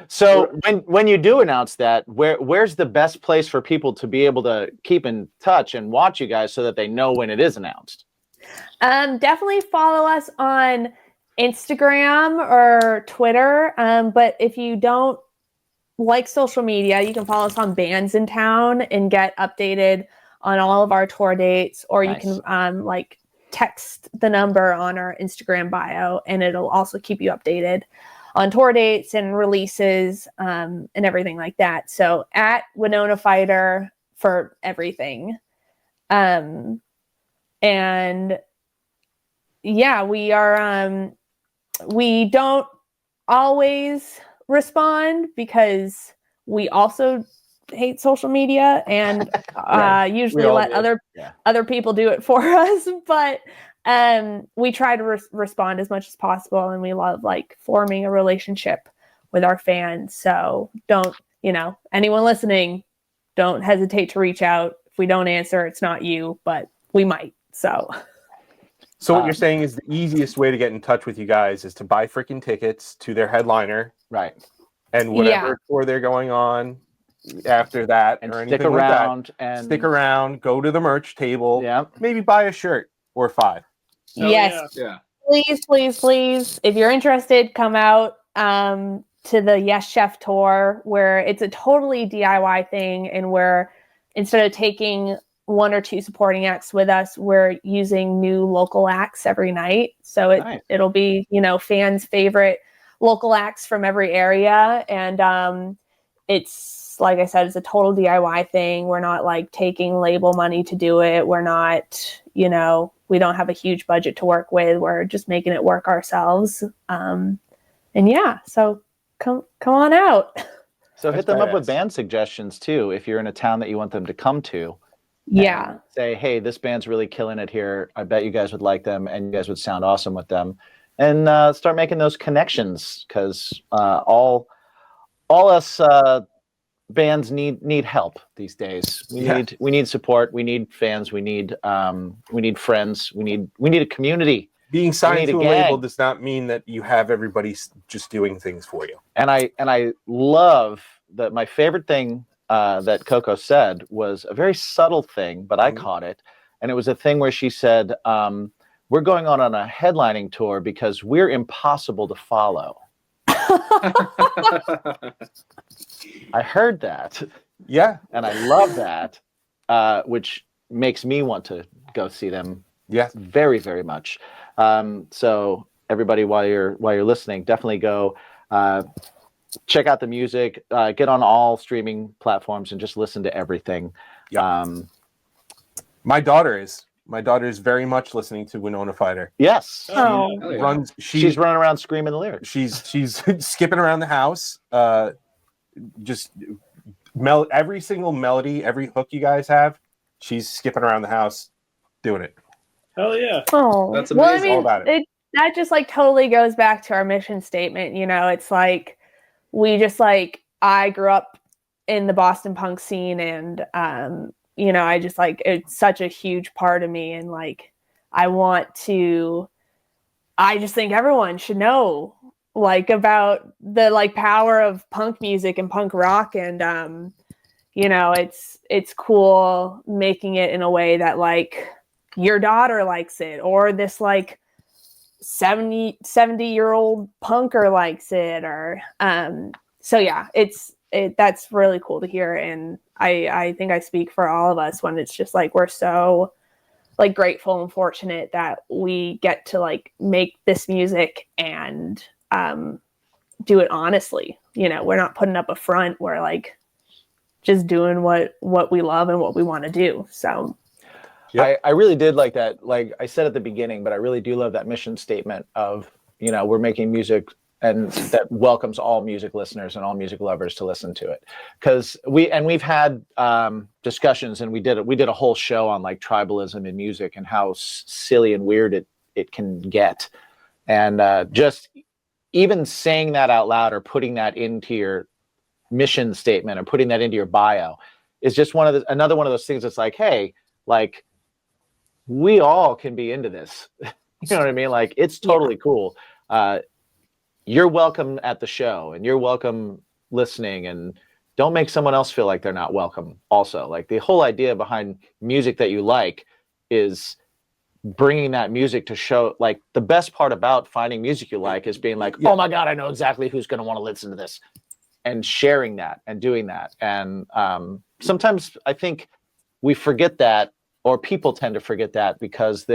B: So when you do announce that, where's the best place for people to be able to keep in touch and watch you guys so that they know when it is announced?
D: Definitely follow us on Instagram or Twitter. But if you don't like social media, you can follow us on Bands in Town and get updated on all of our tour dates, or
B: Nice.
D: You can text the number on our Instagram bio, and it'll also keep you updated on tour dates and releases and everything like that. So at Winona Fighter for everything. And yeah, we are we don't always respond because we also hate social media and usually let other people do it for us, but we try to respond as much as possible, and we love forming a relationship with our fans. So don't, anyone listening, don't hesitate to reach out. If we don't answer, it's not you, but we might. So
A: what you're saying is the easiest way to get in touch with you guys is to buy freaking tickets to their headliner,
B: right?
A: And whatever tour they're going on after that,
B: and
A: or
B: stick
A: anything
B: around
A: like that,
B: and
A: stick around, go to the merch table,
B: yeah,
A: maybe buy a shirt or 5.
D: Yes.
E: Yeah.
D: Please. If you're interested, come out to the Yes Chef tour, where it's a totally DIY thing, and where instead of taking 1 or 2 supporting acts with us, we're using new local acts every night. So it'll be, fans' favorite local acts from every area. And it's, like I said, it's a total DIY thing. We're not taking label money to do it. We're not, we we don't have a huge budget to work with. We're just making it work ourselves. And yeah, so come on out.
B: So
A: That's
B: hit them up with
A: badass.
B: band suggestions too. If you're in a town that you want them to come to,
D: Yeah.
B: say, hey, this band's really killing it here. I bet you guys would like them, and you guys would sound awesome with them. And start making those connections, because all us bands need help these days. We need support. We need fans. We need friends. We need a community.
A: Being signed
B: need a
A: to a
B: gang.
A: label does not mean that you have everybody just doing things for you.
B: And I love that. My favorite thing that Coco said was a very subtle thing, but I caught it. And it was a thing where she said, we're going on a headlining tour because we're impossible to follow. I heard that.
A: Yeah.
B: And I love that, which makes me want to go see them.
A: Yeah.
B: Very, very much. So everybody, while you're listening, definitely go check out the music, get on all streaming platforms and just listen to everything.
A: Yeah. My daughter is very much listening to Winona Fighter.
B: Yes.
D: Oh.
E: Hell yeah.
B: She's running around screaming the lyrics.
A: She's skipping around the house, just every single melody, every hook you guys have, she's skipping around the house doing it.
C: Hell yeah.
D: Oh,
E: That's
D: well, I
E: amazing.
D: mean,
A: All about it.
D: That just like totally goes back to our mission statement. You know, it's like we just like, I grew up in the Boston punk scene, and you know, I just like, it's such a huge part of me, and like I just think everyone should know like about the like power of punk music and punk rock, and you know, it's cool making it in a way that like your daughter likes it, or this like 70-year-old punker likes it, or so yeah, that's really cool to hear. And I think I speak for all of us when it's just like we're so like grateful and fortunate that we get to like make this music and do it honestly. You know, we're not putting up a front, we're like just doing what we love and what we want to do. So
A: Yep.
B: I really did like that. Like I said at the beginning, but I really do love that mission statement of, you know, we're making music and that welcomes all music listeners and all music lovers to listen to it. Because we've had discussions, and we did a whole show on like tribalism in music and how silly and weird it can get. And just even saying that out loud or putting that into your mission statement or putting that into your bio is just another one of those things that's like, hey, like we all can be into this. You know what I mean? Like it's totally cool. You're welcome at the show, and you're welcome listening, and don't make someone else feel like they're not welcome also. Like the whole idea behind music that you like is bringing that music to show. Like the best part about finding music you like is being like, oh my God, I know exactly who's going to want to listen to this, and sharing that and doing that. And sometimes I think we forget that, or people tend to forget that, because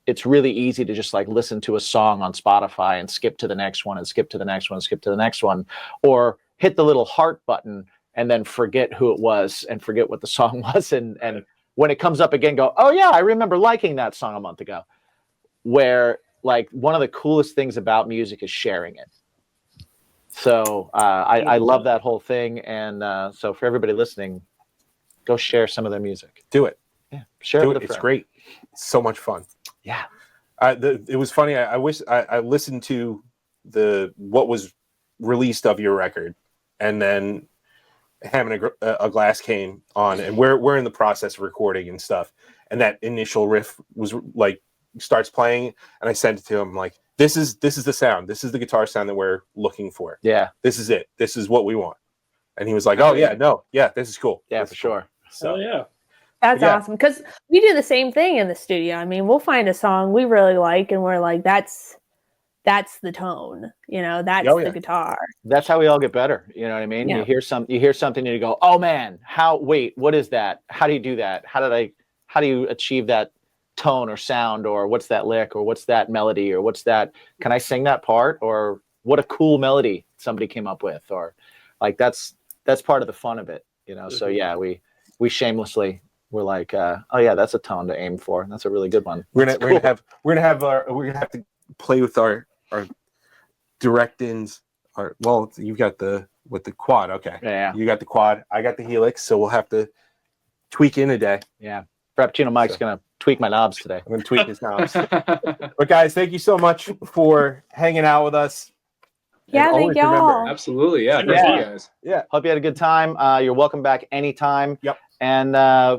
B: it's really easy to just like listen to a song on Spotify and skip to the next one and skip to the next one, skip to the next one, or hit the little heart button and then forget who it was and forget what the song was. And when it comes up again, go, oh yeah, I remember liking that song a month ago. Where like one of the coolest things about music is sharing it. So I love that whole thing. And so for everybody listening, go share some of their music.
A: Do it.
B: Yeah, share
A: Do
B: it
A: it.
B: with a
A: It's
B: friend.
A: great. It's so much fun.
B: Yeah.
A: It was funny. I wish I listened to what was released of your record, and then Ham and a Glass came on, and we're in the process of recording and stuff. And that initial riff was like starts playing, and I sent it to him like, this is the sound. This is the guitar sound that we're looking for.
B: Yeah.
A: This is it. This is what we want. And he was like, oh yeah, no, yeah, this is cool.
B: Yeah,
A: This
B: for
A: is cool.
B: sure.
A: So
C: Hell yeah.
D: that's
A: Yeah.
D: awesome, because we do the same thing in the studio. I mean, we'll find a song we really like, and we're like, that's the tone, you know, that's
A: Oh, yeah.
D: the guitar.
B: That's how we all get better. You know what I mean?
D: Yeah.
B: You hear something and you go, oh man, what is that? How do you do that? How do you achieve that tone or sound, or what's that lick, or what's that melody, or what's that? Can I sing that part? Or what a cool melody somebody came up with, or like that's part of the fun of it, you know? So yeah, we shamelessly we're like, oh yeah, that's a tone to aim for. That's a really good one.
A: We're gonna have to play with our direct ins. Well, you've got the quad. Okay,
B: Yeah.
A: you got the quad. I got the helix. So we'll have to tweak in a day.
B: Yeah. Frappuccino Mike's gonna tweak my knobs today.
A: I'm gonna tweak his knobs. But guys, thank you so much for hanging out with us.
D: Yeah,
A: And
D: thank
A: always
D: y'all.
E: Absolutely, yeah.
C: Super
E: Thank
C: fun.
E: you guys.
A: Yeah.
B: Hope you had a good time. You're welcome back anytime.
A: Yep.
B: And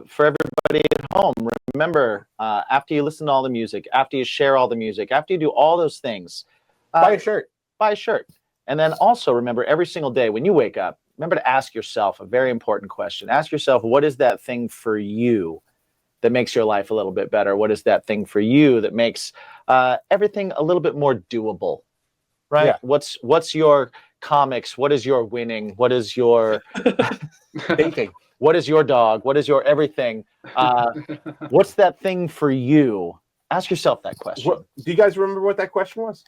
B: for everybody at home, remember, after you listen to all the music, after you share all the music, after you do all those things,
A: Buy a shirt.
B: buy a shirt. And then also remember, every single day when you wake up, remember to ask yourself a very important question. Ask yourself, what is that thing for you that makes your life a little bit better? What is that thing for you that makes everything a little bit more doable? Right?
A: Yeah.
B: What's your comics? What is your winning? What is your
A: Baking.
B: what is your dog? What is your everything? What's that thing for you? Ask yourself that question.
A: Do you guys remember what that question was?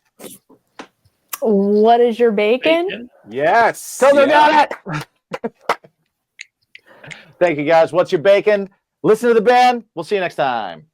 D: What is your bacon?
C: Bacon.
A: Yes.
B: Coco got it. Thank you, guys. What's your bacon? Listen to the band. We'll see you next time.